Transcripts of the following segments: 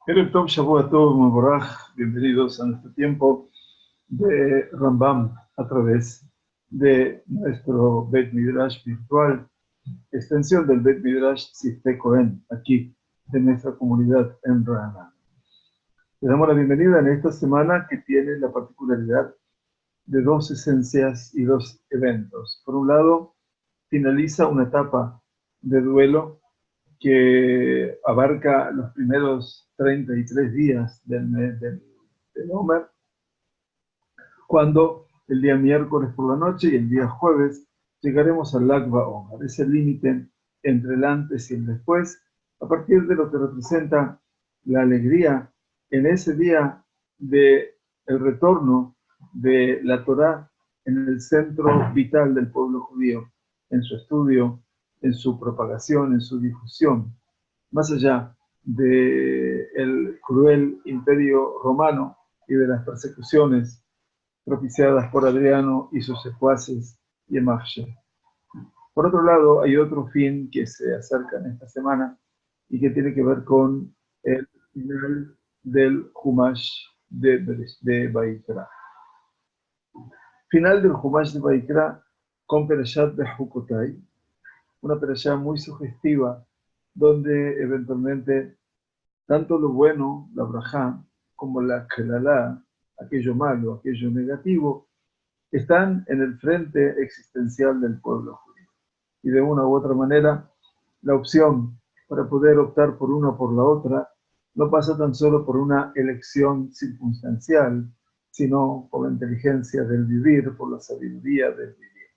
Erev Tov, Shavua Tov, Mevorach, bienvenidos a nuestro tiempo de Rambam a través de nuestro Bet Midrash virtual, extensión del Bet Midrash Sifte Cohen, aquí de nuestra comunidad en Rana. Le damos la bienvenida en esta semana que tiene la particularidad de dos esencias y dos eventos. Por un lado, finaliza una etapa de duelo que abarca los primeros 33 días del mes del Omer, cuando el día miércoles por la noche y el día jueves llegaremos al Lag BaOmer, ese límite entre el antes y el después, a partir de lo que representa la alegría en ese día de el retorno de la Torá en el centro vital del pueblo judío, en su estudio, en su propagación, en su difusión, más allá del cruel imperio romano y de las persecuciones propiciadas por Adriano y sus secuaces y Emarche. Por otro lado, hay otro fin que se acerca en esta semana y que tiene que ver con el final del Humash de Baikra. Final del Humash de Baikra con Perashat de Hukotai, una perashá muy sugestiva, donde eventualmente tanto lo bueno, la brajá, como la kelalá, aquello malo, aquello negativo, están en el frente existencial del pueblo judío. Y de una u otra manera, la opción para poder optar por una o por la otra no pasa tan solo por una elección circunstancial, sino por la inteligencia del vivir, por la sabiduría del vivir.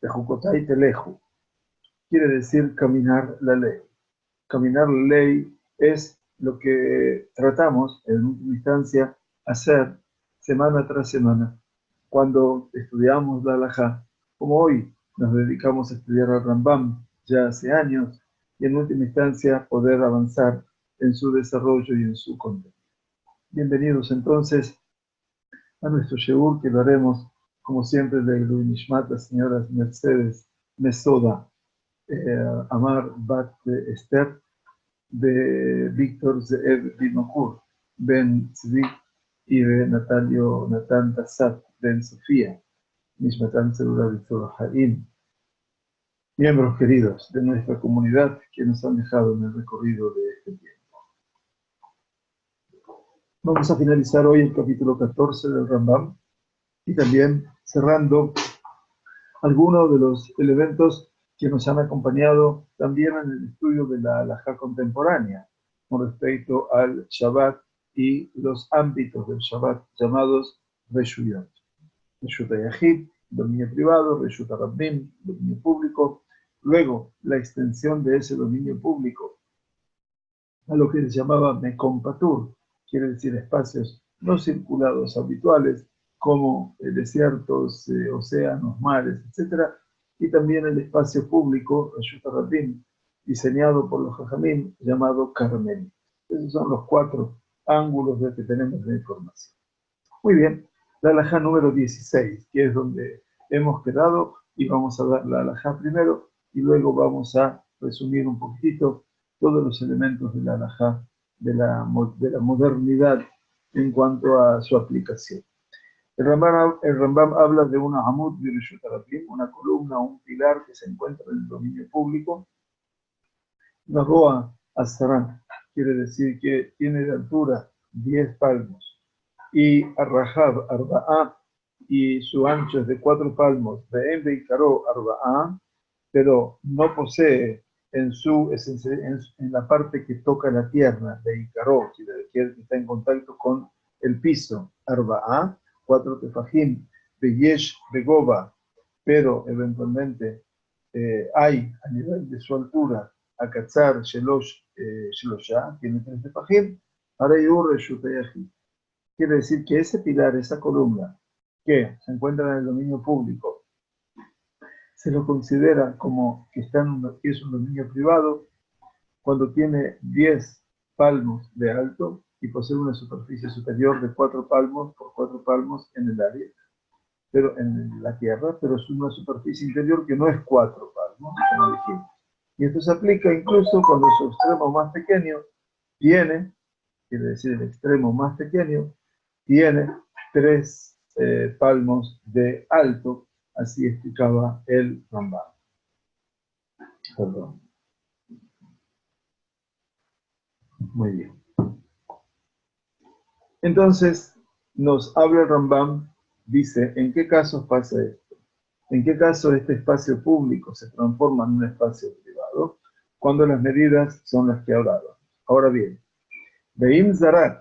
Tejucotai teleju quiere decir caminar la ley. Caminar la ley es lo que tratamos, en última instancia, hacer semana tras semana, cuando estudiamos la halajá, como hoy nos dedicamos a estudiar al Rambam ya hace años, y en última instancia poder avanzar en su desarrollo y en su contenido. Bienvenidos entonces a nuestro Sheur, que lo haremos, como siempre, de Ilui Nishmat, la señora Mercedes Mesoda, Amar Bat Esther, de Víctor Zeev Binokur, Ben Tzvi, y de Natán Tassat, Ben Sofía, Nishmatan Zerura Vitzor Haim, miembros queridos de nuestra comunidad que nos han dejado en el recorrido de este tiempo. Vamos a finalizar hoy el capítulo 14 del Rambam y también cerrando algunos de los elementos que nos han acompañado también en el estudio de la halajá contemporánea con respecto al Shabbat y los ámbitos del Shabbat llamados Reshuyot. Reshut HaYahid, dominio privado; Reshut HaRabnim, dominio público. Luego, la extensión de ese dominio público a lo que se llamaba Mekom Patur, quiere decir espacios no circulados habituales, como desiertos, océanos, mares, etc. Y también el espacio público, Reshut HaRabim, diseñado por los Jajamim, llamado Carmel. Esos son los 4 ángulos de que tenemos de información. Muy bien, la halajá número 16, que es donde hemos quedado, y vamos a dar la halajá primero, y luego vamos a resumir un poquitito todos los elementos de la halajá de la modernidad en cuanto a su aplicación. El Rambam habla de una Amud de Reshut HaRabim, una columna, un pilar que se encuentra en el dominio público. Una Roa Asarán, quiere decir que tiene de altura 10 palmos, y Arrahab Arba'a, y su ancho es de 4 palmos, de Ikaró Arba'a, pero no posee en la parte que toca la tierra de Ikaró, que está en contacto con el piso, Arba'a, 4 tefajim, de Yesh Begoba, pero eventualmente hay a nivel de su altura, Akatzar Shelosha, tiene 3 tefajim, Arayur Reshut HaYahid. Quiere decir que ese pilar, esa columna, que se encuentra en el dominio público, se lo considera como que es un dominio privado cuando tiene 10 palmos de alto y posee una superficie superior de 4 palmos por 4 palmos en el área, pero en la tierra, pero es una superficie interior que no es 4 palmos, como dijimos. Y esto se aplica incluso cuando su extremo más pequeño tiene quiere decir el extremo más pequeño, tiene 3 palmos de alto, así explicaba el Rambam. Perdón. Muy bien. Entonces, nos habla el Rambam, dice, ¿en qué casos pasa esto? ¿En qué caso este espacio público se transforma en un espacio privado? Cuando las medidas son las que hablaba. Ahora bien, Beim Zarak,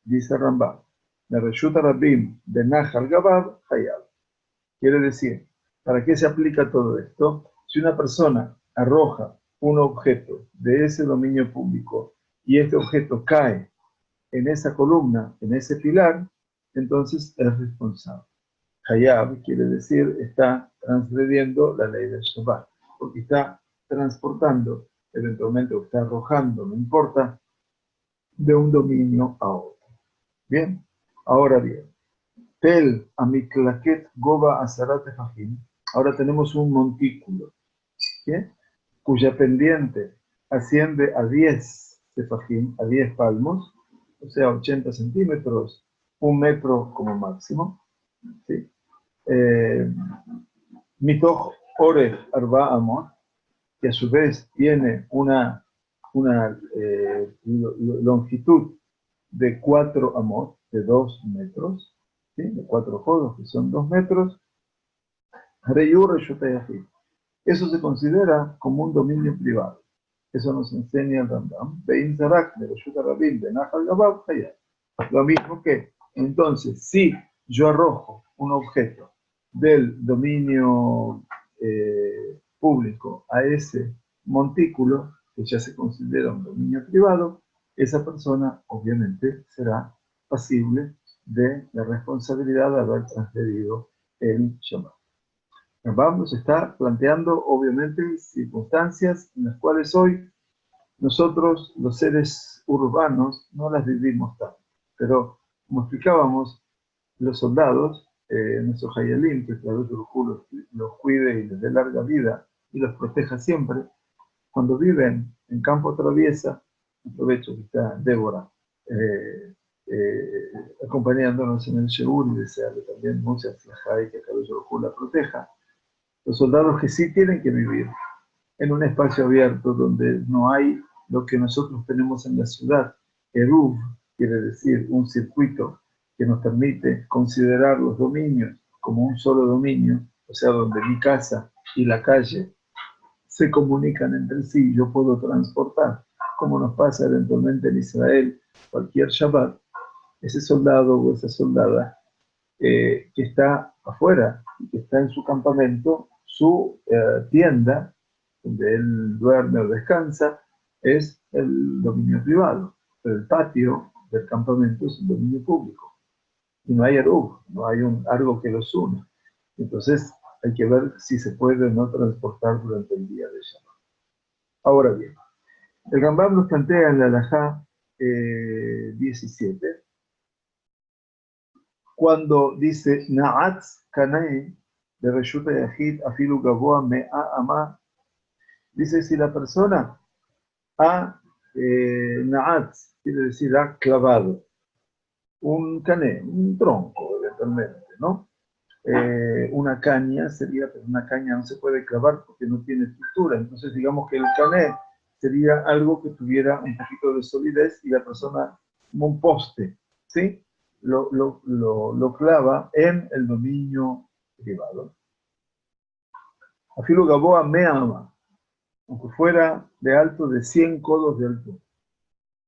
dice Rambam, de Reshuta Rabim de Nahal Gabab, Hayab. Quiere decir, ¿para qué se aplica todo esto? Si una persona arroja un objeto de ese dominio público y este objeto cae en esa columna, en ese pilar, entonces es responsable. Hayab quiere decir está transgrediendo la ley del Shabbat, porque está transportando, eventualmente o está arrojando, no importa, de un dominio a otro. Bien, ahora bien, Tel Amiklaket Goba Azarat Fajim, ahora tenemos un montículo, ¿bien? Cuya pendiente asciende a 10 tefajim, a 10 palmos, o sea, 80 centímetros, 1 metro como máximo, ¿sí? Mitoch Oref Arba Amot, que a su vez tiene una longitud de 4 amot, de 2 metros, ¿sí? De 4 codos, que son 2 metros. Eso se considera como un dominio privado. Eso nos enseña el Rambam. Lo mismo que, entonces, si yo arrojo un objeto del dominio público a ese montículo, que ya se considera un dominio privado, esa persona obviamente será pasible de la responsabilidad de haber transgredido el Shabbat. Rambam nos está planteando, obviamente, circunstancias en las cuales hoy nosotros, los seres urbanos, no las vivimos tanto. Pero, como explicábamos, los soldados, nuestros hayalim, que Kadosh Baruj Hu los cuide y les dé larga vida y los proteja siempre, cuando viven en campo traviesa, aprovecho que está Débora acompañándonos en el Sheur y desearle también mucha flajá y que Kadosh Baruj Hu la proteja. Los soldados que sí tienen que vivir en un espacio abierto donde no hay lo que nosotros tenemos en la ciudad, Eruv, quiere decir un circuito que nos permite considerar los dominios como un solo dominio, o sea, donde mi casa y la calle se comunican entre sí, yo puedo transportar, como nos pasa eventualmente en Israel, cualquier Shabbat, ese soldado o esa soldada que está afuera, que está en su campamento, su tienda, donde él duerme o descansa, es el dominio privado. Pero el patio del campamento es un dominio público. Y no hay eruv, no hay algo que los une. Entonces hay que ver si se puede o no transportar durante el día de Shabbat. Ahora bien, el Rambam nos plantea en la Halajá 17, cuando dice Na'atz Kanei de Reshuta Yahid Afilu Gavoa Me'a Ama, dice si la persona ha Na'atz, quiere decir ha clavado un cané, un tronco eventualmente, ¿no? Una caña sería, pero una caña no se puede clavar porque no tiene estructura, entonces digamos que el cané sería algo que tuviera un poquito de solidez y la persona como un poste, ¿sí? Lo clava en el dominio privado. Afilo Gaboa me ama, aunque fuera de alto de 100 codos de altura.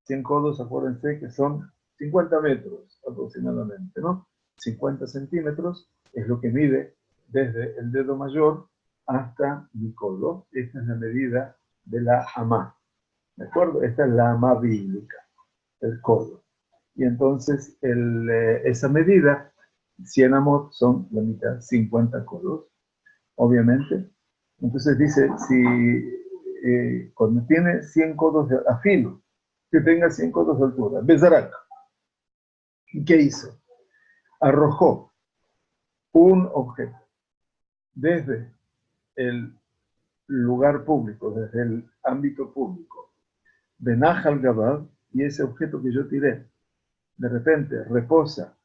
100 codos, acuérdense que son 50 metros aproximadamente, ¿no? 50 centímetros es lo que mide desde el dedo mayor hasta mi codo. Esta es la medida de la amá, ¿de acuerdo? Esta es la amá bíblica, el codo. Y entonces esa medida, 100 amot son la mitad, 50 codos, obviamente. Entonces dice, si cuando tiene 100 codos de afilo, que tenga 100 codos de altura, Bezarak, ¿qué hizo? Arrojó un objeto desde el lugar público, desde el ámbito público, de Nahal Gabab, y ese objeto que yo tiré de repente reposa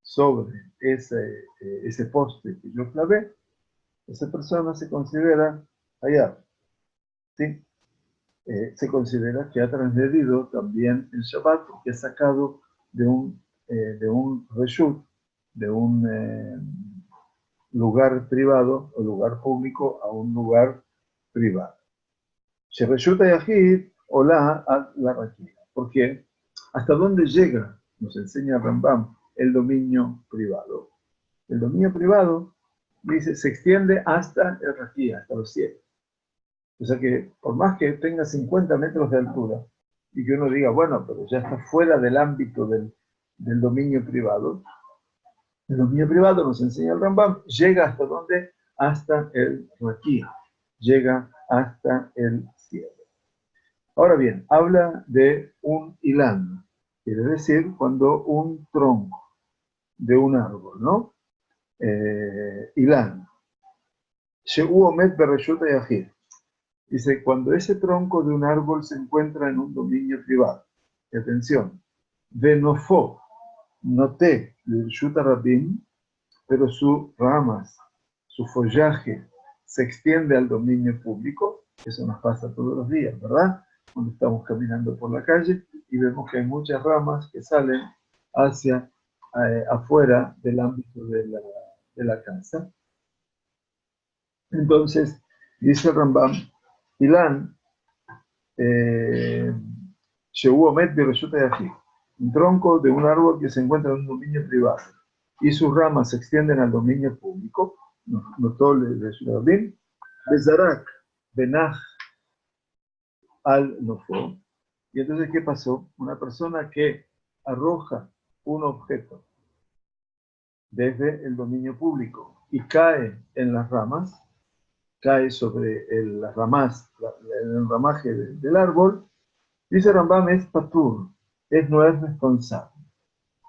sobre ese poste que yo clavé, esa persona se considera allá, ¿sí? Se considera que ha transgredido también el Shabbat porque ha sacado de un reshut, de un lugar privado o lugar público a un lugar privado. Shereshut Yahid Olá a la Raquía. Porque ¿hasta dónde llega, nos enseña Rambam, el dominio privado? El dominio privado, dice, se extiende hasta el Raquía, hasta los cielos. O sea que por más que tenga 50 metros de altura y que uno diga, bueno, pero ya está fuera del ámbito del dominio privado, el dominio privado, nos enseña el Rambam, llega hasta dónde? Hasta el Raquía, llega hasta el cielo. Ahora bien, habla de un ilán, quiere decir cuando un tronco de un árbol, ¿no? Ilán. Shehu omet bereshut hayahid. Dice, cuando ese tronco de un árbol se encuentra en un dominio privado, y atención, venofó, noté, l'reshut rabim, pero sus ramas, su follaje se extiende al dominio público, eso nos pasa todos los días, ¿verdad? Cuando estamos caminando por la calle y vemos que hay muchas ramas que salen hacia afuera del ámbito de la casa. Entonces, dice Rambam, Ilan, un tronco de un árbol que se encuentra en un dominio privado y sus ramas se extienden al dominio público, notó el Rabin, Bezarak, Benach, al Nofo. Y entonces, ¿qué pasó? Una persona que arroja un objeto desde el dominio público y cae en las ramas, cae sobre las ramas, el ramaje del árbol, dice Rambam, es patur, no es responsable.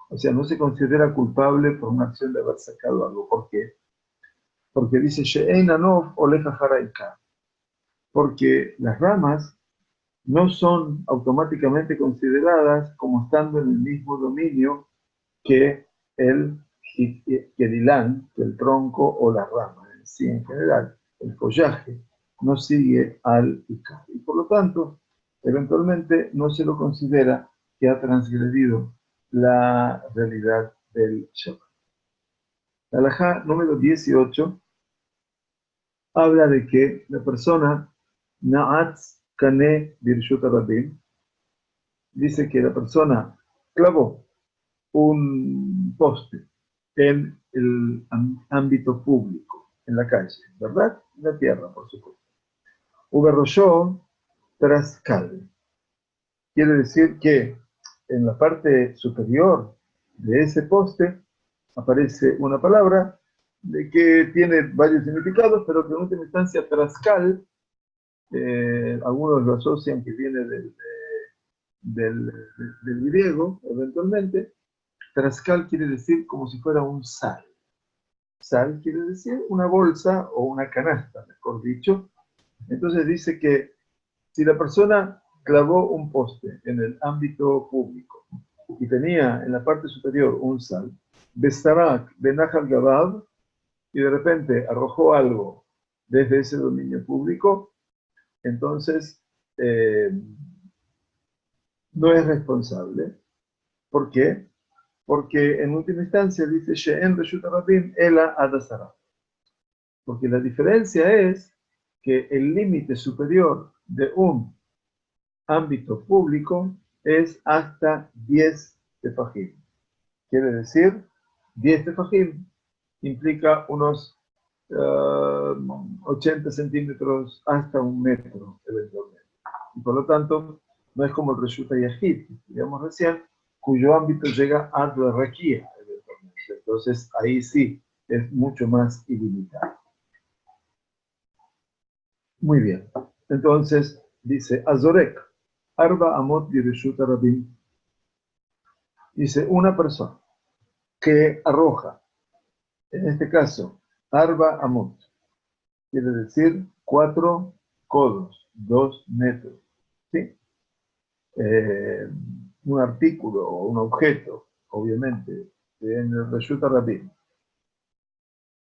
O sea, no se considera culpable por una acción de haber sacado algo. ¿Por qué? Porque dice, She'ein anof oleja jaraika. Porque las ramas no son automáticamente consideradas como estando en el mismo dominio que el ilán, que el tronco o la rama. Sí, en general, el follaje no sigue al ikar. Y por lo tanto, eventualmente no se lo considera que ha transgredido la realidad del Shabbat. La halajá número 18 habla de que la persona Na'atz Kane Birshut Rabim dice que la persona clavó un poste en el ámbito público, en la calle, ¿verdad? En la tierra, por supuesto. Uberroshó Trascal. Quiere decir que en la parte superior de ese poste aparece una palabra de que tiene varios significados, pero que en última instancia Trascal, algunos lo asocian que viene del griego, eventualmente. Trascal quiere decir como si fuera un sal. Sal quiere decir una bolsa o una canasta, mejor dicho. Entonces dice que si la persona clavó un poste en el ámbito público y tenía en la parte superior un sal, Bestarak Benachal Gabab, y de repente arrojó algo desde ese dominio público, entonces no es responsable. ¿Por qué? Porque en última instancia dice She'en Reshut Rabim Ela Adasara. Porque la diferencia es que el límite superior de un ámbito público es hasta 10 tefajim. Quiere decir, 10 tefajim implica unos 80 centímetros hasta un metro, eventualmente. Y por lo tanto, no es como el Reshut Yahid, digamos recién, cuyo ámbito llega a la Raquía, eventualmente. Entonces, ahí sí es mucho más ilimitado. Muy bien. Entonces, dice, Azorek, Arba Amot Bireshut Rabim. Dice, una persona que arroja, en este caso, Arba Amot, quiere decir 4 codos, 2 metros. ¿Sí? un artículo o un objeto, obviamente, en el Reshut Rabim.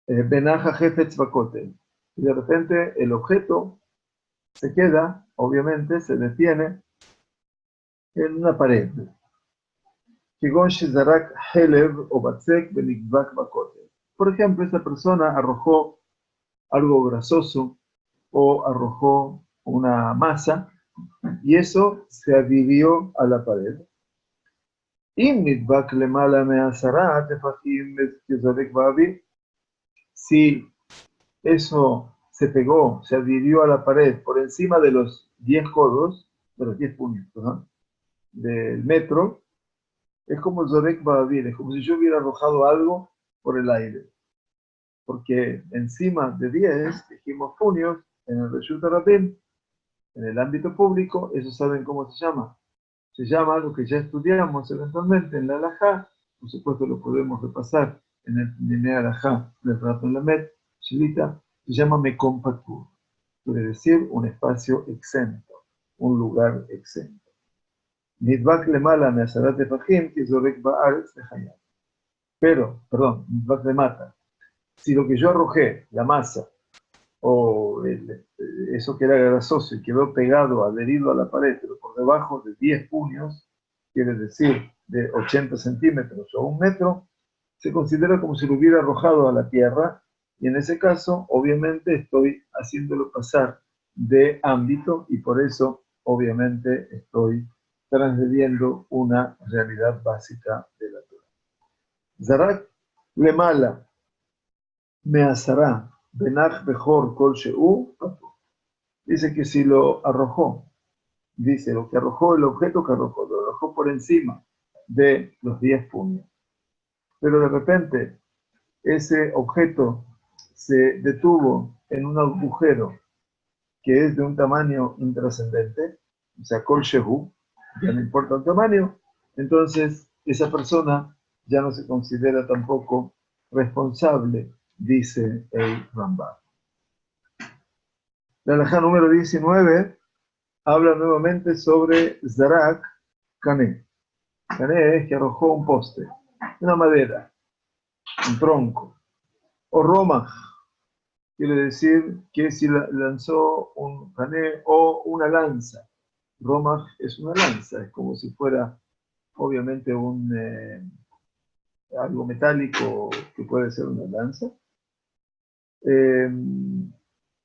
Benaja Jefetz Bakotel. Y de repente el objeto se queda, obviamente, se detiene en una pared. Por ejemplo, esta persona arrojó algo grasoso o arrojó una masa y eso se adhirió a la pared. Si eso se pegó, se adhirió a la pared por encima de los 10 codos, de los 10 puños, ¿no?, del metro, es como Zorek Ba'avir, es como si yo hubiera arrojado algo por el aire. Porque encima de 10, dijimos puños, en el Reshut Rabim, en el ámbito público, eso saben cómo se llama. Se llama algo que ya estudiamos eventualmente en la Halajá, por supuesto lo podemos repasar en el Dinei Halajá del Raton Lamed, Shilita, se llama Mekom Patur, quiere decir un espacio exento, un lugar exento. Nidbak lemala me asarat tefajim, que zorek ba'aretz lechayam. Pero, perdón, nidbak lemata. Si lo que yo arrojé, la masa, o eso que era grasoso y quedó pegado, adherido a la pared, pero por debajo de 10 puños, quiere decir de 80 centímetros o 1 metro, se considera como si lo hubiera arrojado a la tierra, y en ese caso, obviamente, estoy haciéndolo pasar de ámbito, y por eso, obviamente, estoy transgrediendo una realidad básica de la Torah. Zarak lemala me asará benach bejor kol she'u. Dice que si lo arrojó, dice lo que arrojó, el objeto que arrojó, lo arrojó por encima de los 10 puños. Pero de repente ese objeto se detuvo en un agujero que es de un tamaño intrascendente, o sea, kol shehu, ya no importa el tamaño, entonces esa persona ya no se considera tampoco responsable, dice el Rambam. La halajá número 19 habla nuevamente sobre Zarak Kané. Kané es que arrojó un poste, una madera, un tronco, o Roma, quiere decir que si lanzó un Kané o una lanza. Roma es una lanza, es como si fuera obviamente algo metálico que puede ser una lanza.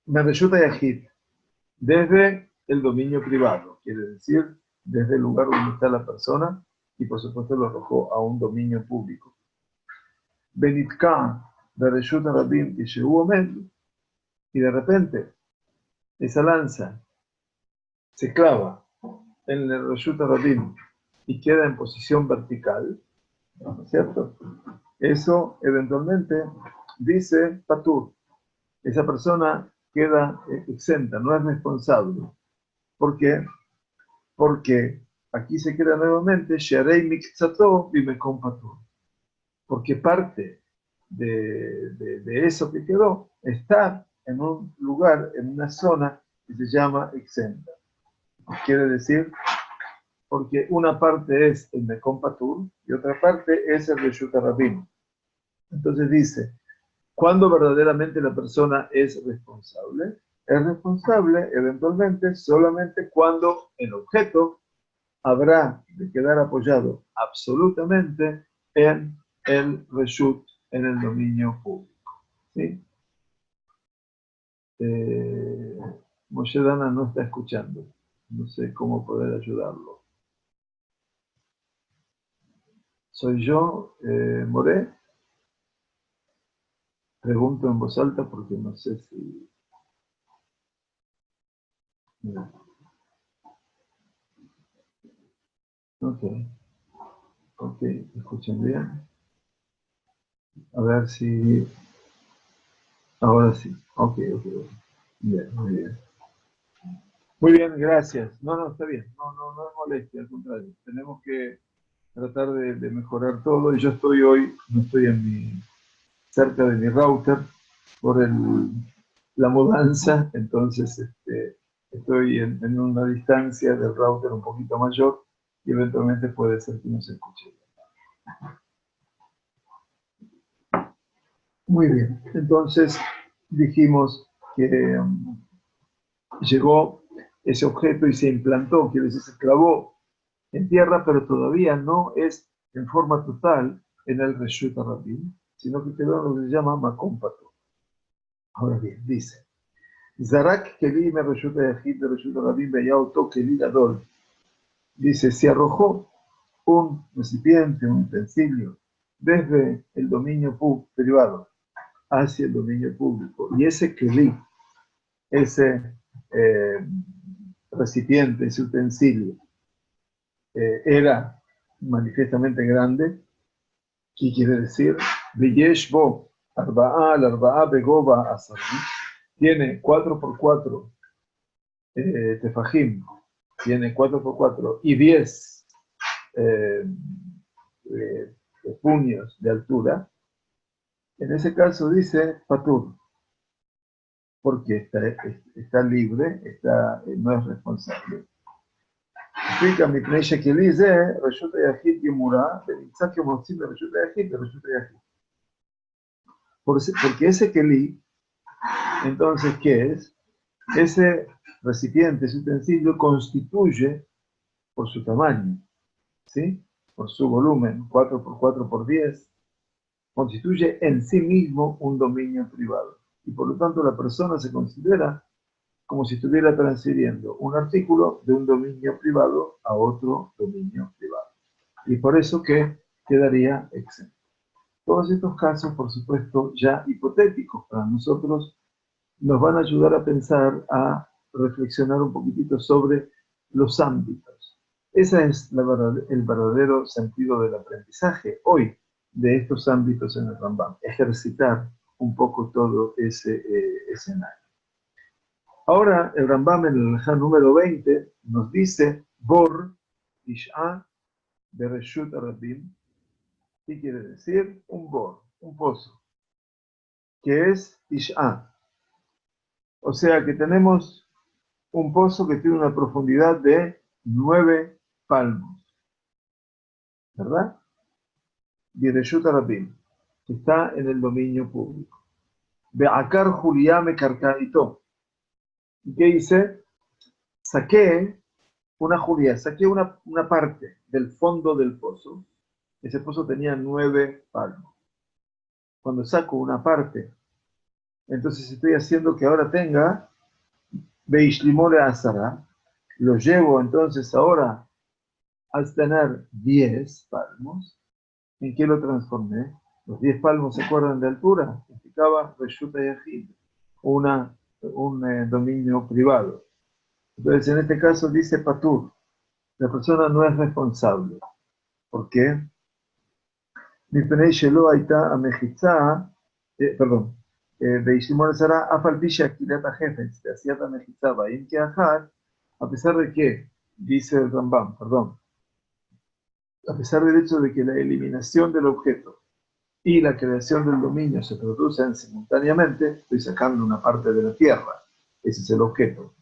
Me resulta yajid, desde el dominio privado, quiere decir desde el lugar donde está la persona, y por supuesto lo arrojó a un dominio público. Benitka de Reshut Rabim y Shehu Omed, y de repente esa lanza se clava en el Reshut Rabim y queda en posición vertical, ¿no es cierto? Eso eventualmente dice Patur, esa persona queda exenta, no es responsable. ¿Por qué? Porque aquí se queda nuevamente Sharei Mikzato Bimekom Patur, porque parte de eso que quedó está en un lugar, en una zona que se llama exenta. Quiere decir, porque una parte es el Mekom Patur y otra parte es el Reshut Rabim. Entonces dice, ¿cuándo verdaderamente la persona es responsable? Es responsable eventualmente solamente cuando el objeto habrá de quedar apoyado absolutamente en el reshut, en el dominio público. ¿Sí? Moshe Dana no está escuchando. No sé cómo poder ayudarlo. ¿Soy yo, Moré? Pregunto en voz alta porque no sé si... Mira. Ok, escuchen bien. A ver si... Ahora sí. Ok. Bien, muy bien. Muy bien, gracias. No, está bien. No es molestia, al contrario. Tenemos que tratar de mejorar todo. Y yo estoy hoy, no estoy cerca de mi router por la mudanza, entonces estoy en una distancia del router un poquito mayor y eventualmente puede ser que no se escuche. Muy bien, entonces dijimos que llegó ese objeto y se implantó, quiere decir, se clavó en tierra, pero todavía no es en forma total en el Reshut HaRabim, sino que quedó en lo que se llama Makom Patur. Ahora bien, dice, Zarak Keli me Reshut HaYachid de Reshut HaRabim veía Oto Keli Gadol. Dice, se arrojó un recipiente, un utensilio, desde el dominio privado hacia el dominio público. Y ese Keli, ese recipiente, ese utensilio, era manifiestamente grande. ¿Qué quiere decir? V'yesh bo arba'a al arba'a begoba asar. Tiene 4x4 tefajim, tiene 4x4 y 10 puños de altura. En ese caso dice patur, porque está libre, no es responsable. Explica mi Pnei que dice Reshut HaYachid Gemura, ונמצא כמוציא ברשות היחיד לרשות היחיד. Porque ese Keli, entonces, ¿qué es? Ese recipiente, ese utensilio, constituye, por su tamaño, ¿sí? Por su volumen, 4x4x10, constituye en sí mismo un dominio privado. Y por lo tanto la persona se considera como si estuviera transfiriendo un artículo de un dominio privado a otro dominio privado. Y por eso que quedaría exento. Todos estos casos, por supuesto, ya hipotéticos para nosotros, nos van a ayudar a pensar, a reflexionar un poquitito sobre los ámbitos. Ese es el verdadero sentido del aprendizaje hoy de estos ámbitos en el Rambam, ejercitar un poco todo ese escenario. Ahora el Rambam en el Alajá número 20 nos dice Bor Ish'a de Reshut HaRabim. ¿Qué quiere decir? Un bor, un pozo, que es Ish'a. O sea que tenemos un pozo que tiene una profundidad de 9 palmos, ¿verdad? De Reshut HaRabim, que está en el dominio público. Be'akar Juliá me carcaitó. ¿Y qué hice? Saqué una Juliá, saqué una parte del fondo del pozo. Ese pozo tenía 9 palmos. Cuando saco una parte, entonces estoy haciendo que ahora tenga Beishlimore Asara. Lo llevo entonces ahora al tener 10 palmos. ¿En qué lo transformé? Los 10 palmos, ¿se acuerdan de altura? Significaba Reshut HaYachid, un dominio privado. Entonces, en este caso dice Patur, la persona no es responsable. ¿Por qué? מפני שלא הייתה המחיצה, פרדון, וישמור שרה אף על פי שהקהילת החפץ ועשיית המחיצה באים כאחד, a pesar de que, dice el Rambam, perdón, a pesar del hecho de que la eliminación del objeto y la creación del dominio se producen simultáneamente, estoy sacando una parte de la tierra, ese es el objeto,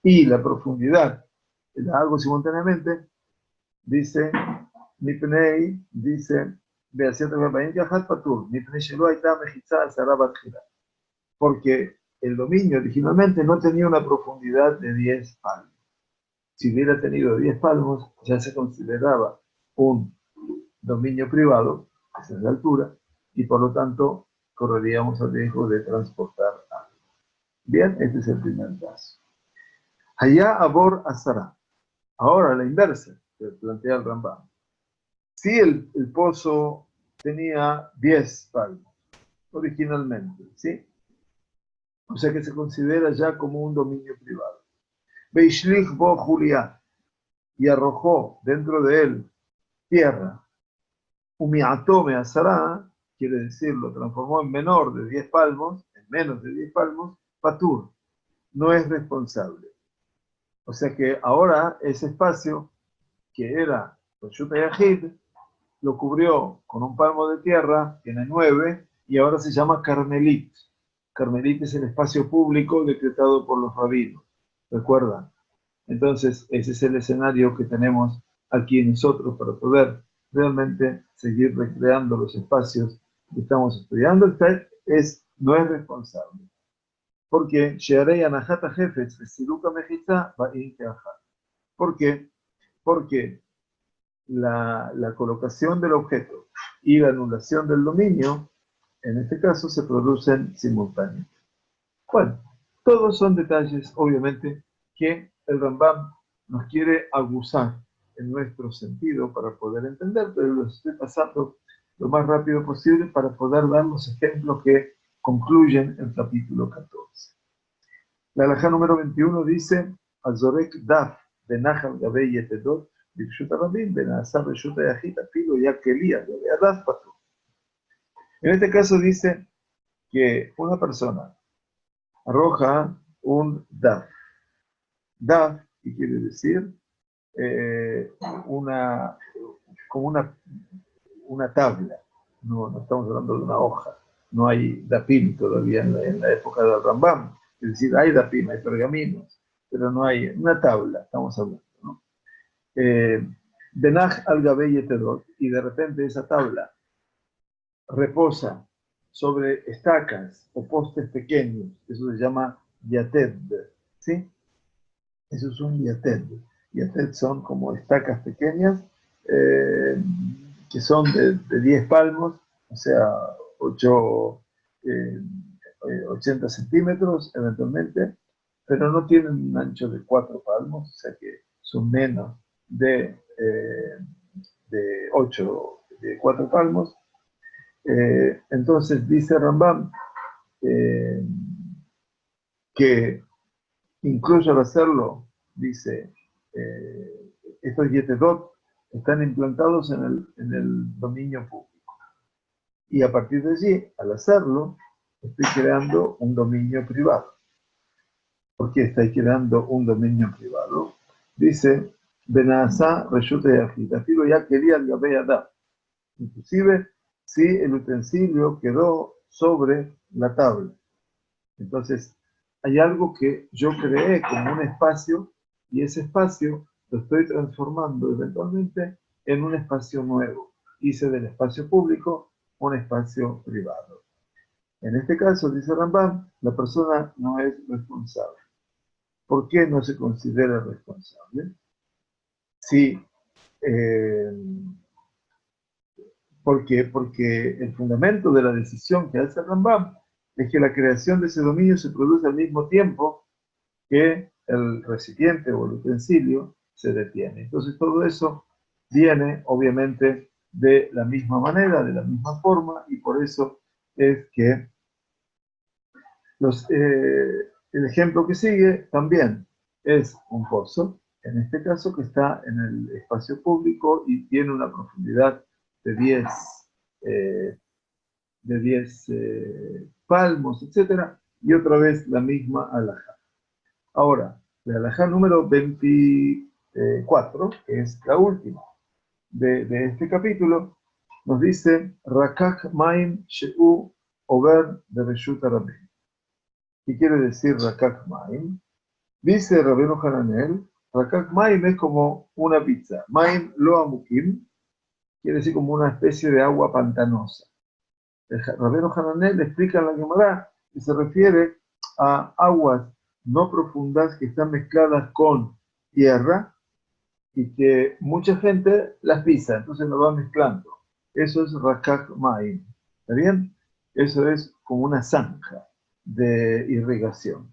y la profundidad la hago simultáneamente, dice Mipnei, dice porque el dominio originalmente no tenía una profundidad de 10 palmos. Si hubiera tenido 10 palmos, ya se consideraba un dominio privado, esa es la altura, y por lo tanto correríamos el riesgo de transportar algo. Bien, este es el primer caso. Allá abor asara. Ahora la inversa, que plantea el Rambam. Si el pozo tenía 10 palmos originalmente, ¿sí? O sea que se considera ya como un dominio privado. Beishlich bo Juliá, y arrojó dentro de él tierra. Umiato me asará, quiere decir, lo transformó en menor de 10 palmos, en menos de 10 palmos, patur, no es responsable. O sea que ahora ese espacio que era Reshut HaYachid, lo cubrió con un palmo de tierra, tiene 9, y ahora se llama Carmelit. Carmelit es el espacio público decretado por los rabinos. ¿Recuerdan? Entonces, ese es el escenario que tenemos aquí nosotros para poder realmente seguir recreando los espacios que estamos estudiando. El TED no es responsable. Porque Shearei Anahata Jefes, Siluka Mejitza, va a. ¿Por qué? Porque la colocación del objeto y la anulación del dominio, en este caso, se producen simultáneamente. Bueno, todos son detalles, obviamente, que el Rambam nos quiere aguzar en nuestro sentido para poder entender, pero lo estoy pasando lo más rápido posible para poder dar los ejemplos que concluyen el capítulo 14. La halajá número 21 dice, Azorek Daf, Benachal Gabei Yetedot, Bikshut Arabim, Benazar Reshut Ayahit, Afilo Yakelia, Beadaf Patu. En este caso dice que una persona arroja un daf. Daf, ¿qué quiere decir? Como una tabla. No estamos hablando de una hoja. No hay dapim todavía en la época del Rambam. Es decir, hay dapim, hay pergaminos, pero no hay una tabla, estamos hablando, ¿no? Benach al Gabei Yetedot, y de repente esa tabla reposa sobre estacas o postes pequeños. Eso se llama yated, ¿sí? Eso es un yated. Yated son como estacas pequeñas eh, que son de 10 palmos, o sea, 80 centímetros eventualmente, pero no tienen un ancho de 4 palmos, o sea que son menos de 8, de 4 palmos. Entonces dice Rambam eh, que incluso al hacerlo, dice, estos yetedot están implantados en el dominio público. Y a partir de allí, al hacerlo, estoy creando un dominio privado. ¿Por qué estoy creando un dominio privado? Dice, Benazá Reshut Yahid, afilo ya quería el Gabei Adam. Inclusive, si el utensilio quedó sobre la tabla. Entonces, hay algo que yo creé como un espacio y ese espacio lo estoy transformando eventualmente en un espacio nuevo. Hice del espacio público un espacio privado. En este caso, dice Rambam, la persona no es responsable. ¿Por qué no se considera responsable? Sí, ¿por qué? Porque el fundamento de la decisión que hace Rambam es que la creación de ese dominio se produce al mismo tiempo que el recipiente o el utensilio se detiene. Entonces todo eso viene obviamente de la misma manera, de la misma forma, y por eso es que el ejemplo que sigue también es un pozo, en este caso que está en el espacio público y tiene una profundidad de 10, eh, palmos, etc. Y otra vez la misma alhaja. Ahora, la halajá número 24, que es la última de este capítulo, nos dice Rakak Maim She'u Over de Reshut Rabin. ¿Qué quiere decir Rakak Maim? Dice Rabbeinu Hananel, Rakak Maim es como una pizza. Maim lo amukim, quiere decir como una especie de agua pantanosa. Rabbeinu Hananel explica en la Gemara que se refiere a aguas no profundas que están mezcladas con tierra y que mucha gente las pisa, entonces lo va mezclando. Eso es Rakak Maim. ¿Está bien? Eso es como una zanja de irrigación.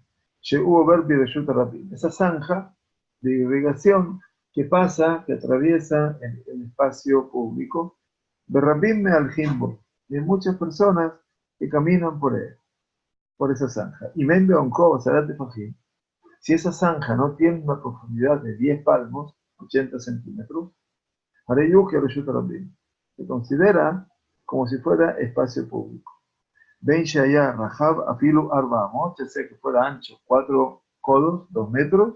Esa zanja de irrigación que pasa, que atraviesa el espacio público, de Rabim al Jimbo, de muchas personas que caminan por él, por esa zanja. Y Membe Onko, Sarate Fajim, si esa zanja no tiene una profundidad de 10 palmos, 80 centímetros, Areyuke Reshut Rabim, se considera como si fuera espacio público. Ben Shaya Rahab Afilu Arba ya sea que fuera ancho 4 codos, 2 metros,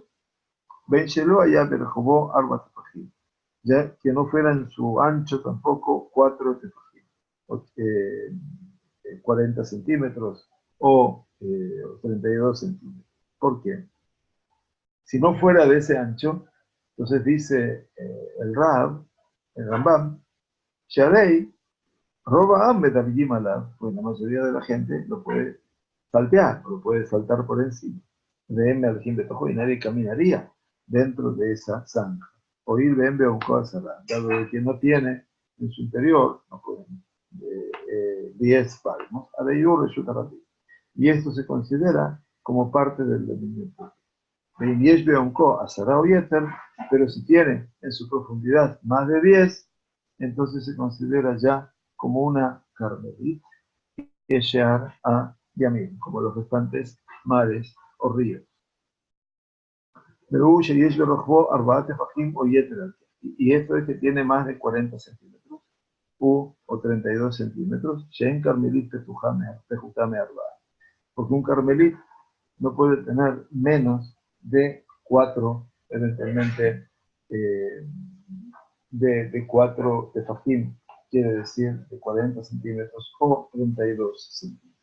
Ben Shelo allá Berjobó Arba Tefajim, ya que no fuera en su ancho tampoco 4 tefajim, 40 centímetros o 32 centímetros. ¿Por qué? Si no fuera de ese ancho, entonces dice el Rambam, Sharei, roba Ahmed Abiyimala, pues la mayoría de la gente lo puede saltear, lo puede saltar por encima. De M al Jim Betojo y nadie caminaría dentro de esa zanja. O ir de M a un dado que no tiene en su interior, no pueden 10 palmos, a de Yur y esto se considera como parte del dominio público. Yesh Beonko Asara o Yeter, pero si tiene en su profundidad más de 10, entonces se considera ya como una carmelit, Yeshear a Yamim, como los restantes mares o ríos. Y esto es que tiene más de 40 centímetros, o 32 centímetros, Shen Carmelit Pejutame Arba. Porque un carmelit no puede tener menos de 4, eventualmente, de 4 tefajim, quiere decir de 40 centímetros o 32 centímetros.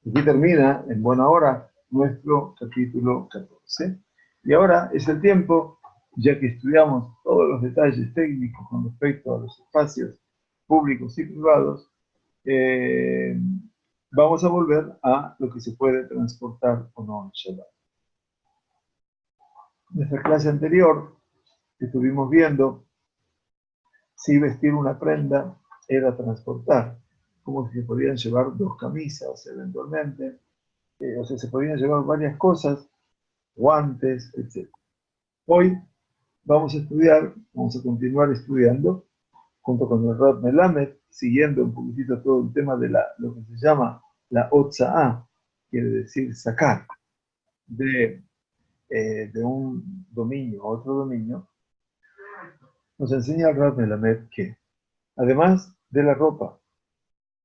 Aquí termina, en buena hora, nuestro capítulo 14. Y ahora es el tiempo, ya que estudiamos todos los detalles técnicos con respecto a los espacios públicos y privados, vamos a volver a lo que se puede transportar o no en Shabbat. En nuestra clase anterior estuvimos viendo si vestir una prenda era transportar, como si se podían llevar 2 camisas eventualmente, o sea, se podían llevar varias cosas, guantes, etc. Hoy vamos a continuar estudiando, junto con el Rab Melamed, siguiendo un poquitito todo el tema de lo que se llama la Otsa'a, quiere decir sacar de un dominio a otro dominio. Nos enseña el Rab Melamed que, además de la ropa,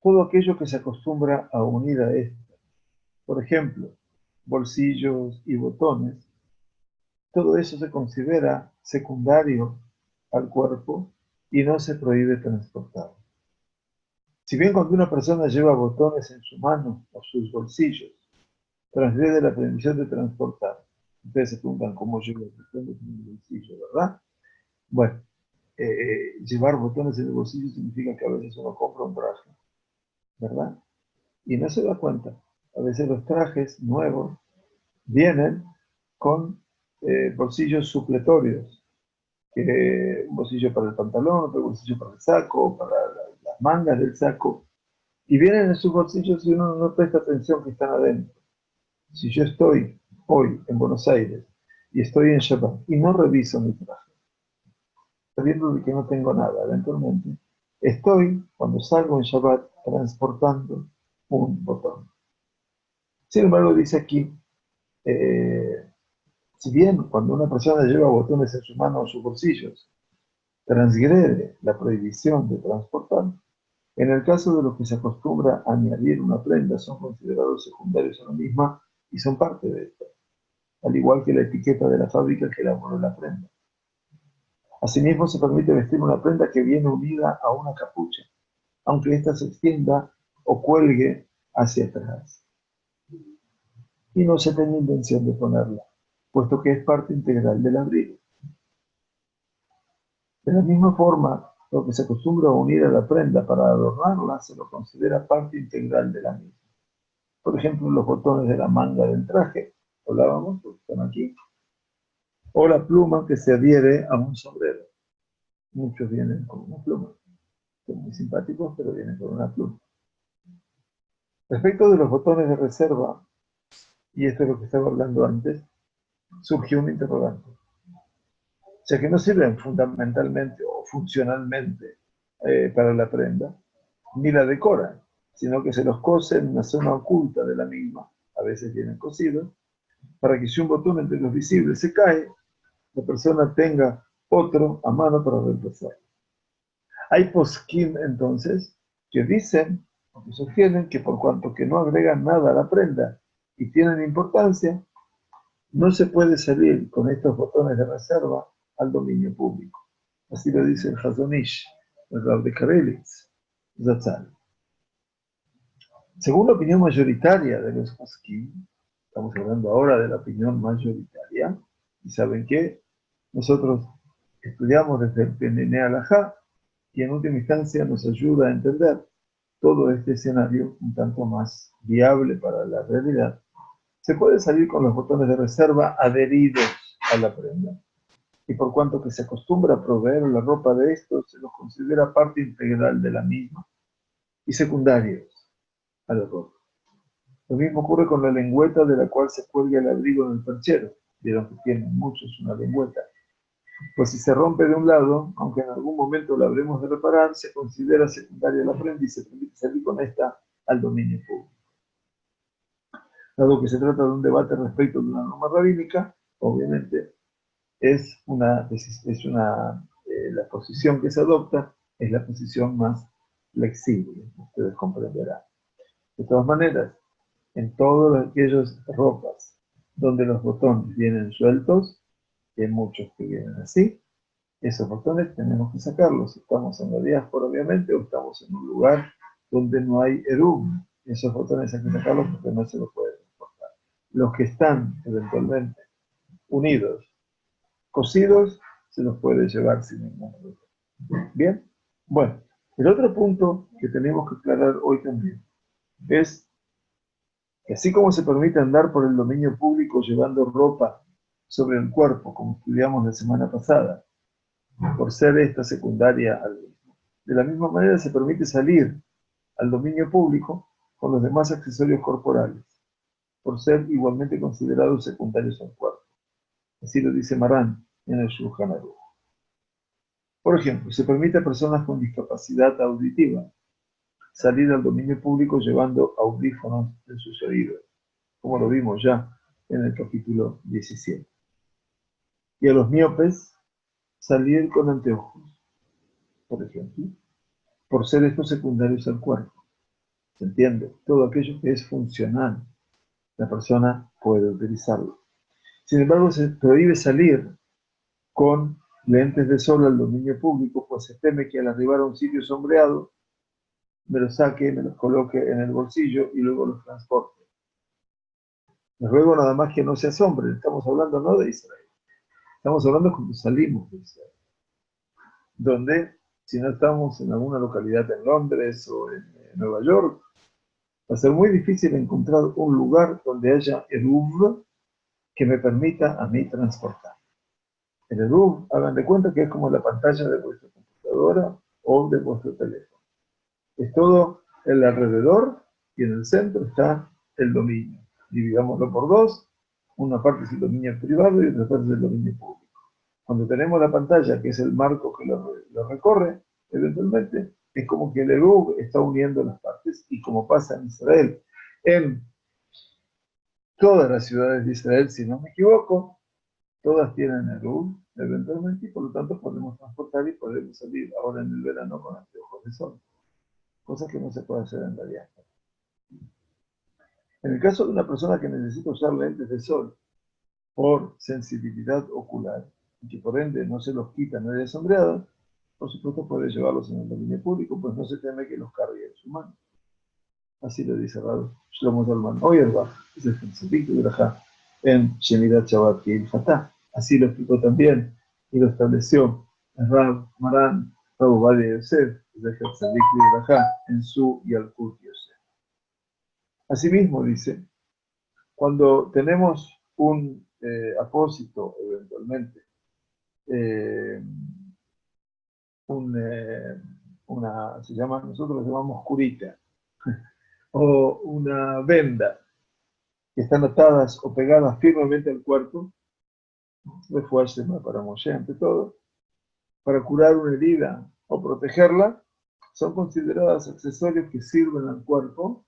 todo aquello que se acostumbra a unir a esta, por ejemplo, bolsillos y botones, todo eso se considera secundario al cuerpo y no se prohíbe transportar. Si bien cuando una persona lleva botones en su mano o sus bolsillos, transgrede la prohibición de transportar. Ustedes se preguntan cómo llevo botones en el bolsillo, ¿verdad? Bueno, llevar botones en el bolsillo significa que a veces uno compra un traje, ¿verdad? Y no se da cuenta. A veces los trajes nuevos vienen con bolsillos supletorios, un bolsillo para el pantalón, otro bolsillo para el saco, para las mangas del saco, y vienen en sus bolsillos y uno no presta atención que están adentro. Si yo estoy hoy en Buenos Aires y estoy en Shabbat y no reviso mi traje, sabiendo de que no tengo nada eventualmente, estoy, cuando salgo en Shabbat, transportando un botón. Sin embargo, dice aquí, si bien cuando una persona lleva botones en su mano o sus bolsillos, transgrede la prohibición de transportar, en el caso de los que se acostumbra a añadir una prenda, son considerados secundarios a la misma y son parte de esta, al igual que la etiqueta de la fábrica que elaboró la prenda. Asimismo, se permite vestir una prenda que viene unida a una capucha, aunque ésta se extienda o cuelgue hacia atrás. Y no se tenga intención de ponerla, puesto que es parte integral del abrigo. De la misma forma, lo que se acostumbra a unir a la prenda para adornarla se lo considera parte integral de la misma. Por ejemplo, los botones de la manga del traje, hablábamos, porque están aquí, o la pluma que se adhiere a un sombrero. Muchos vienen con una pluma. Son muy simpáticos, pero vienen con una pluma. Respecto de los botones de reserva, y esto es lo que estaba hablando antes, surgió un interrogante. O sea que no sirven fundamentalmente o funcionalmente para la prenda, ni la decoran, sino que se los cose en una zona oculta de la misma, a veces vienen cosidos, para que si un botón entre los visibles se cae, la persona tenga otro a mano para reemplazar. Hay poskim entonces que dicen o que sostienen que por cuanto que no agregan nada a la prenda y tienen importancia, no se puede salir con estos botones de reserva al dominio público. Así lo dice el Hazonish, el Rab de Karelitz, Zatzal. Según la opinión mayoritaria de los poskim, estamos hablando ahora de la opinión mayoritaria, ¿Y saben qué? Nosotros estudiamos desde el Penene Alajá y en última instancia nos ayuda a entender todo este escenario un tanto más viable para la realidad. Se puede salir con los botones de reserva adheridos a la prenda. Y por cuanto que se acostumbra a proveer la ropa de estos, se los considera parte integral de la misma y secundarios a la ropa. Lo mismo ocurre con la lengüeta de la cual se cuelga el abrigo en el perchero. Vieron que tienen muchos una lengüeta. Pues si se rompe de un lado, aunque en algún momento la habremos de reparar, se considera secundaria la prenda y se permite salir con esta al dominio público. Dado que se trata de un debate respecto de una norma rabínica, obviamente la posición que se adopta es la posición más flexible, ustedes comprenderán. De todas maneras, en todas aquellas ropas donde los botones vienen sueltos, y hay muchos que vienen así, esos botones tenemos que sacarlos. Si estamos en la diáspora, obviamente, o estamos en un lugar donde no hay eruv, esos botones hay que sacarlos porque no se los puede transportar. Los que están eventualmente unidos, cosidos, se los puede llevar sin ningún problema. ¿Bien? Bueno, el otro punto que tenemos que aclarar hoy también es que así como se permite andar por el dominio público llevando ropa sobre el cuerpo, como estudiamos la semana pasada, por ser esta secundaria al mismo, de la misma manera se permite salir al dominio público con los demás accesorios corporales, por ser igualmente considerados secundarios al cuerpo. Así lo dice Marán en el Shulchan Aruch. Por ejemplo, se permite a personas con discapacidad auditiva salir al dominio público llevando audífonos en sus oídos, como lo vimos ya en el capítulo 17. Y a los miopes salir con anteojos, por ejemplo, por ser estos secundarios al cuerpo. ¿Se entiende? Todo aquello que es funcional, la persona puede utilizarlo. Sin embargo, se prohíbe salir con lentes de sol al dominio público, pues se teme que al arribar a un sitio sombreado, me los saque, me los coloque en el bolsillo y luego los transporte. Les ruego nada más que no se asombren, estamos hablando no de Israel, estamos hablando cuando salimos de Israel, donde si no estamos en alguna localidad en Londres o en Nueva York, va a ser muy difícil encontrar un lugar donde haya eruv que me permita a mí transportar. El eruv, hagan de cuenta que es como la pantalla de vuestra computadora o de vuestro teléfono. Es todo el alrededor y en el centro está el dominio. Dividámoslo por dos, una parte es el dominio privado y otra parte es el dominio público. Cuando tenemos la pantalla, que es el marco que lo recorre, eventualmente es como que el eruv está uniendo las partes y como pasa en Israel, en todas las ciudades de Israel, si no me equivoco, todas tienen eruv, eventualmente, y por lo tanto podemos transportar y podemos salir ahora en el verano con anteojos de sol, cosas que no se puede hacer en la diáspora. En el caso de una persona que necesita usar lentes de sol por sensibilidad ocular, y que por ende no se los quita nadie sombreado, por supuesto puede llevarlos en el dominio público, pues no se teme que los cargue en su mano. Así lo dice Rab Shlomo Zalman Auerbach, es el principio de Berajá en Shemirat Shabbat Kehilchatá. Así lo explicó también y lo estableció el Rab Maran Rab Ovadia Yosef, es el Tzadik de Berajá, en su Yalkut Yosef. Asimismo dice, cuando tenemos un apósito, eventualmente, nosotros lo llamamos curita, o una venda, que están atadas o pegadas firmemente al cuerpo, para Moshe ante todo, para curar una herida o protegerla, son consideradas accesorios que sirven al cuerpo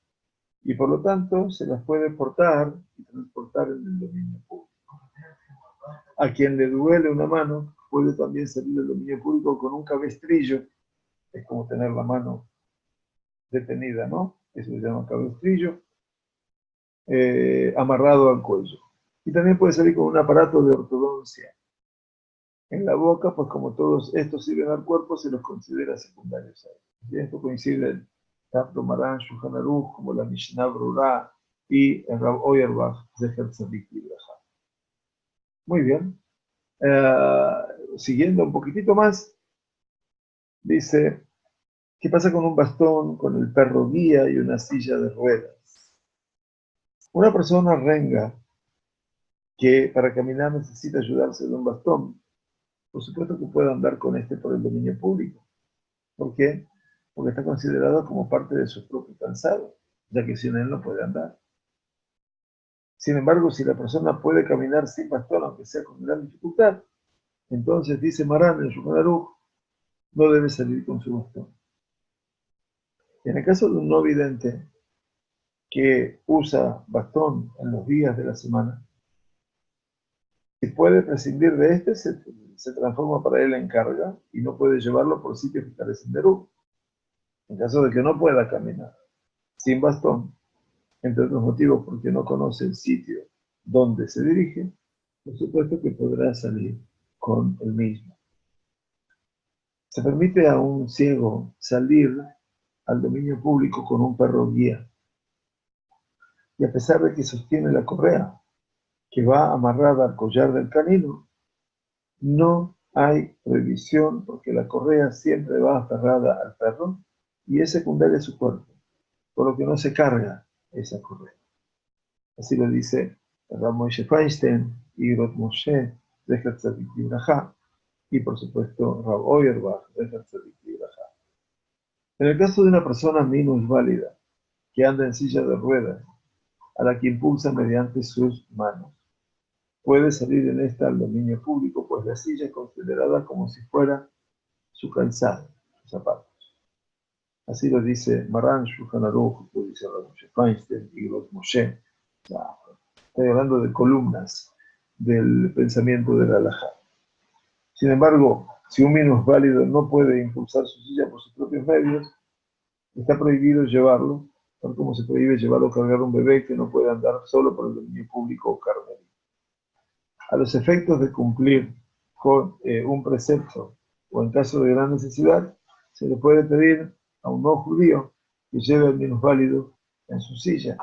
y por lo tanto se las puede portar y transportar en el dominio público. A quien le duele una mano puede también salir del dominio público con un cabestrillo, es como tener la mano detenida, ¿no? Eso se llama cabestrillo, amarrado al cuello. Y también puede salir con un aparato de ortodoncia en la boca, pues como todos estos sirven al cuerpo, se los considera secundarios a él. Y esto coincide tanto Maran, Shulchan Aruch, como la Mishnah Brura y el Rab Auerbach, Zecher Tzadik Libraja. Muy bien, Siguiendo un poquitito más, dice, ¿qué pasa con un bastón, con el perro guía y una silla de ruedas? Una persona renga que para caminar necesita ayudarse de un bastón, por supuesto que puede andar con este por el dominio público. ¿Por qué? Porque está considerado como parte de su propio cansado, ya que sin él no puede andar. Sin embargo, si la persona puede caminar sin bastón, aunque sea con gran dificultad, entonces dice Marán en Shulchan Aruch, no debe salir con su bastón. En el caso de un no vidente que usa bastón en los días de la semana, si puede prescindir de este, se transforma para él en carga y no puede llevarlo por sitios que carecen de luz. En caso de que no pueda caminar sin bastón, entre otros motivos porque no conoce el sitio donde se dirige, por supuesto que podrá salir con el mismo. Se permite a un ciego salir al dominio público con un perro guía, y a pesar de que sostiene la correa que va amarrada al collar del canino, no hay prohibición porque la correa siempre va aferrada al perro y es secundaria a su cuerpo, por lo que no se carga esa correa. Así lo dice Rav Moshe Feinstein y Rod Moshe de Tzadik Libraja, y por supuesto Rav Auerbach de Tzadik Libraja. En el caso de una persona minusválida que anda en silla de ruedas, a la que impulsa mediante sus manos, puede salir en esta al dominio público, pues la silla es considerada como si fuera su calzado, sus zapatos. Así lo dice Maran Shulchan Aruch, lo dice Rav Moshe Feinstein y Rod Moshe. Estoy hablando de columnas del pensamiento de la halajá. Sin embargo, si un minusválido no puede impulsar su silla por sus propios medios, está prohibido llevarlo, tal como se prohíbe llevarlo o cargar un bebé que no puede andar solo por el dominio público o carmelita. A los efectos de cumplir con un precepto o en caso de gran necesidad, se le puede pedir a un no judío que lleve al minusválido en su silla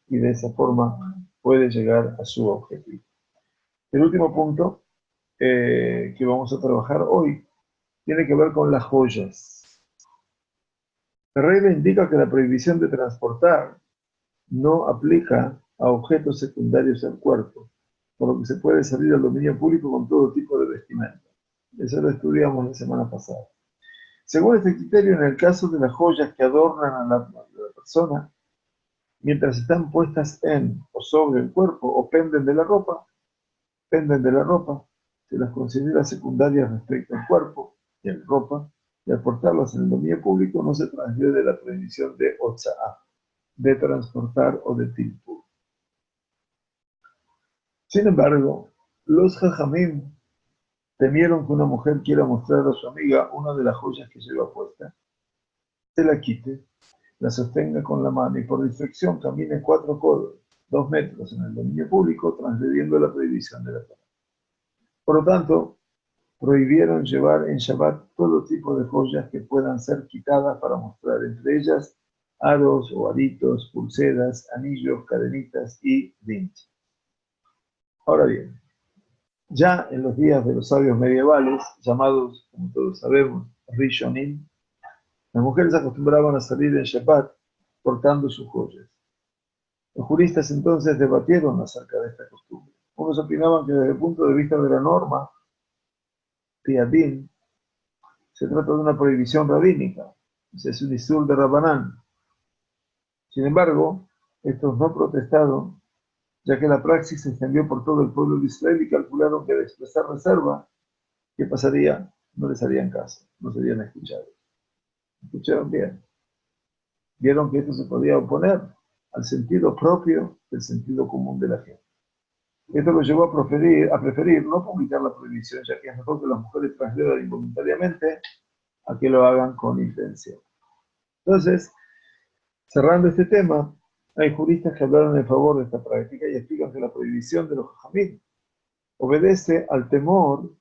y de esa forma puede llegar a su objetivo. El último punto que vamos a trabajar hoy tiene que ver con las joyas. La regla indica que la prohibición de transportar no aplica a objetos secundarios al cuerpo, por lo que se puede salir al dominio público con todo tipo de vestimenta. Eso lo estudiamos la semana pasada. Según este criterio, en el caso de las joyas que adornan a la persona, mientras están puestas en o sobre el cuerpo o penden de la ropa, se las considera secundarias respecto al cuerpo y a la ropa, y al portarlas en el dominio público no se transgrede la prohibición de Otsa'a, de transportar o de tilpur. Sin embargo, los jajamim temieron que una mujer quiera mostrar a su amiga una de las joyas que lleva puesta, se la quite, la sostenga con la mano y por distracción camine 4 codos, 2 metros en el dominio público, transgrediendo la prohibición de la Torá. Por lo tanto, prohibieron llevar en Shabbat todo tipo de joyas que puedan ser quitadas para mostrar, entre ellas aros o aritos, pulseras, anillos, cadenitas y vinches. Ahora bien, ya en los días de los sabios medievales, llamados, como todos sabemos, Rishonim, las mujeres acostumbraban a salir en Shabbat portando sus joyas. Los juristas entonces debatieron acerca de esta costumbre. Unos opinaban que desde el punto de vista de la norma, Piadín, se trata de una prohibición rabínica, es un isur de Rabanán. Sin embargo, estos no protestaron, ya que la praxis se extendió por todo el pueblo de Israel y calcularon que de expresar reserva, ¿qué pasaría? No les harían caso, no serían escuchados. Escucharon bien. Vieron que esto se podía oponer al sentido propio del sentido común de la gente. Esto lo llevó a preferir no publicar la prohibición, ya que es mejor que las mujeres transgredan involuntariamente a que lo hagan con intención. Entonces, cerrando este tema, hay juristas que hablaron en favor de esta práctica y explican que la prohibición de los jajamim obedece al temor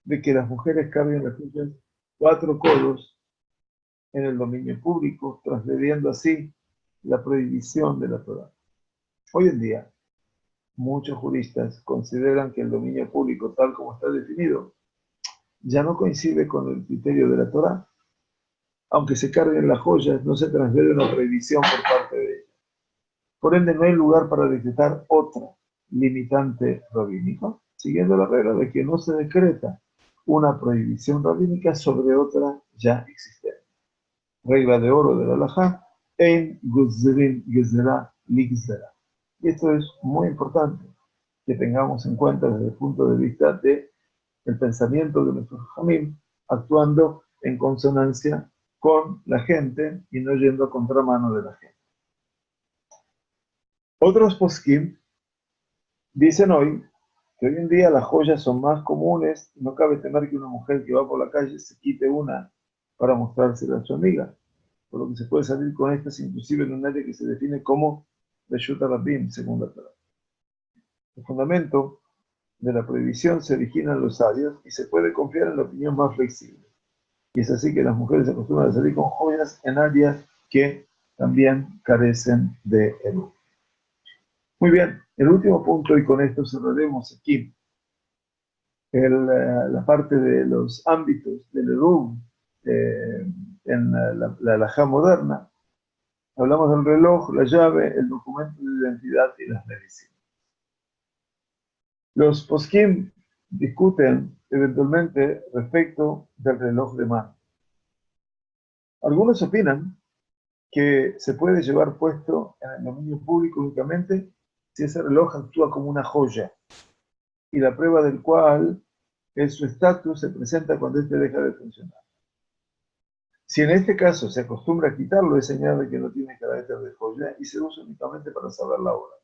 de que las mujeres carguen las joyas 4 codos en el dominio público, transgrediendo así la prohibición de la Torá. Hoy en día, muchos juristas consideran que el dominio público, tal como está definido, ya no coincide con el criterio de la Torá. Aunque se carguen las joyas, no se transgrede una prohibición por parte de ella. Por ende, no hay lugar para decretar otra limitante rabínica, siguiendo la regla de que no se decreta una prohibición rabínica sobre otra ya existente. Regla de oro de la halajá, ein guzrin gezerá ligzerá. Y esto es muy importante que tengamos en cuenta desde el punto de vista del pensamiento de nuestros jamim, actuando en consonancia con la gente y no yendo a contramano de la gente. Otros poskim dicen hoy que hoy en día las joyas son más comunes y no cabe temer que una mujer que va por la calle se quite una para mostrársela a su amiga, por lo que se puede salir con estas inclusive en un área que se define como Reshut Rabim, según la Torá. El fundamento de la prohibición se origina en los sabios y se puede confiar en la opinión más flexible. Y es así que las mujeres se acostumbran a salir con joyas en áreas que también carecen de erub. Muy bien, el último punto, y con esto cerraremos aquí la parte de los ámbitos del erub en la halajá moderna. Hablamos del reloj, la llave, el documento de identidad y las medicinas. Los poskim discuten eventualmente respecto del reloj de mano. Algunos opinan que se puede llevar puesto en el dominio público únicamente si ese reloj actúa como una joya, y la prueba del cual es su estatus se presenta cuando éste deja de funcionar. Si en este caso se acostumbra a quitarlo, es señal de que no tiene carácter de joya y se usa únicamente para saber la hora.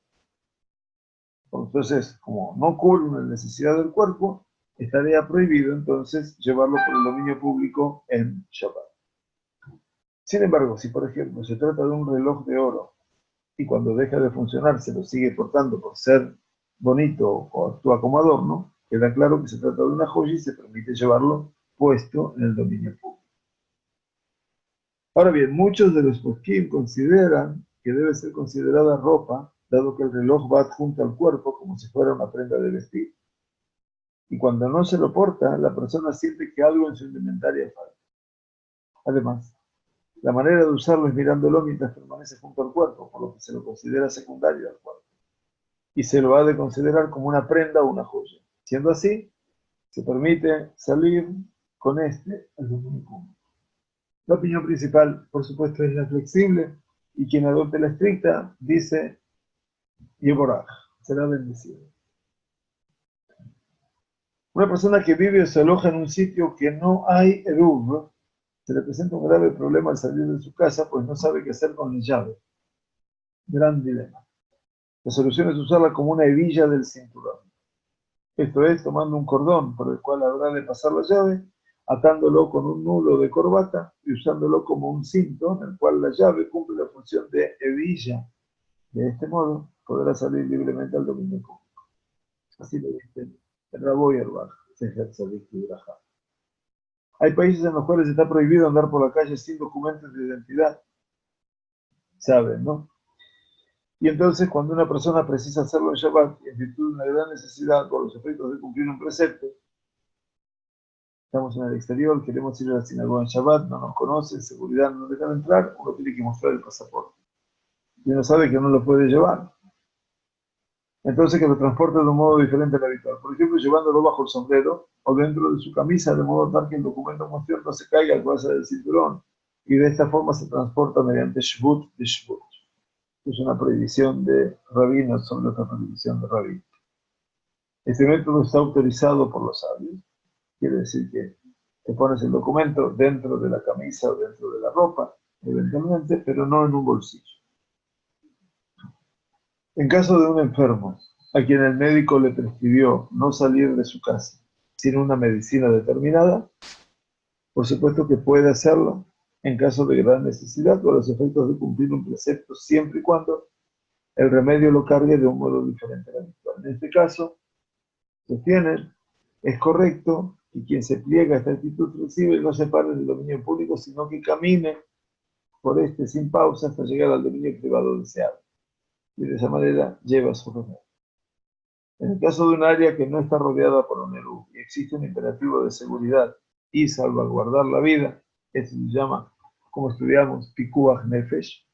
Entonces, como no cubre una necesidad del cuerpo, estaría prohibido entonces llevarlo por el dominio público en Shabbat. Sin embargo, si por ejemplo se trata de un reloj de oro y cuando deja de funcionar se lo sigue portando por ser bonito o actúa como adorno, queda claro que se trata de una joya y se permite llevarlo puesto en el dominio público. Ahora bien, muchos de los poskim consideran que debe ser considerada ropa, dado que el reloj va adjunto al cuerpo como si fuera una prenda de vestir. Y cuando no se lo porta, la persona siente que algo en su indumentaria falta. Además, la manera de usarlo es mirándolo mientras permanece junto al cuerpo, por lo que se lo considera secundario al cuerpo. Y se lo ha de considerar como una prenda o una joya. Siendo así, se permite salir con este al dominio público. La opinión principal, por supuesto, es la flexible, y quien adopte la estricta dice Yeborach, será bendecido. Una persona que vive o se aloja en un sitio que no hay eruv, se le presenta un grave problema al salir de su casa, pues no sabe qué hacer con la llave. Gran dilema. La solución es usarla como una hebilla del cinturón. Esto es, tomando un cordón por el cual habrá de pasar la llave, atándolo con un nudo de corbata y usándolo como un cinto en el cual la llave cumple la función de hebilla. De este modo, podrá salir libremente al dominio público. Así lo dice el Rabo Yerbach, Sefer Tzadik Ibrahim. Hay países en los cuales está prohibido andar por la calle sin documentos de identidad. Saben, ¿no? Y entonces, cuando una persona precisa hacerlo en Shabbat, en virtud de una gran necesidad por los efectos de cumplir un precepto, estamos en el exterior, queremos ir a la sinagoga en Shabbat, no nos conocen, seguridad no nos dejan entrar, uno tiene que mostrar el pasaporte. Y uno sabe que no lo puede llevar. Entonces que lo transporte de un modo diferente al habitual. Por ejemplo, llevándolo bajo el sombrero o dentro de su camisa, de modo tal que el documento en cuestión no se caiga al cabeza del cinturón. Y de esta forma se transporta mediante Shvut de Shvut. Es una prohibición de rabinos sobre otra prohibición de rabinos. Este método está autorizado por los sabios. Quiere decir que te pones el documento dentro de la camisa o dentro de la ropa, eventualmente, pero no en un bolsillo. En caso de un enfermo, a quien el médico le prescribió no salir de su casa sin una medicina determinada, por supuesto que puede hacerlo en caso de gran necesidad o los efectos de cumplir un precepto, siempre y cuando el remedio lo cargue de un modo diferente al habitual. En este caso, sostienen, es correcto que quien se pliega a esta actitud flexible no se pare del dominio público, sino que camine por este sin pausa hasta llegar al dominio privado deseado. Y de esa manera lleva su remedio. En el caso de un área que no está rodeada por un Eruv y existe un imperativo de seguridad y salvaguardar la vida, eso se llama, como estudiamos, Pikuach Nefesh,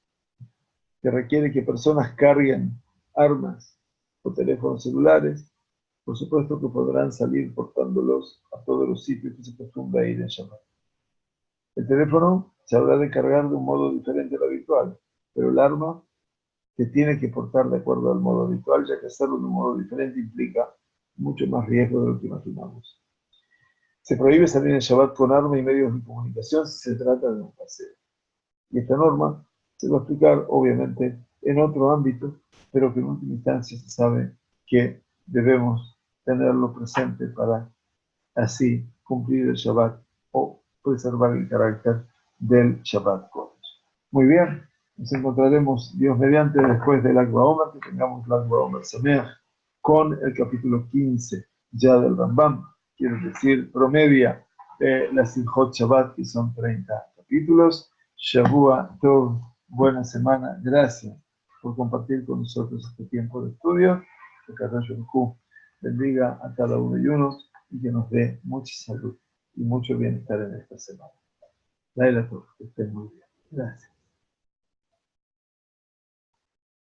que requiere que personas carguen armas o teléfonos celulares. Por supuesto que podrán salir portándolos a todos los sitios que se acostumbra ir en Shabbat. El teléfono se habrá de cargar de un modo diferente al habitual, pero el arma se tiene que portar de acuerdo al modo habitual, ya que hacerlo de un modo diferente implica mucho más riesgo de lo que imaginamos. Se prohíbe salir en Shabbat con arma y medios de comunicación si se trata de un paseo. Y esta norma se va a explicar, obviamente, en otro ámbito, pero que en última instancia se sabe que debemos tenerlo presente para así cumplir el Shabbat o preservar el carácter del Shabbat Kodesh. Muy bien, nos encontraremos Dios mediante después del Lag BaOmer, que tengamos Lag BaOmer Sameach con el capítulo 15 ya del Rambam, quiero decir, promedia la Simchot Shabbat, que son 30 capítulos. Shavua Tov, buena semana, gracias por compartir con nosotros este tiempo de estudio. Que Kadosh Baruj Hu bendiga a cada uno y uno y que nos dé mucha salud y mucho bienestar en esta semana. Laila Tov, que estén muy bien. Gracias.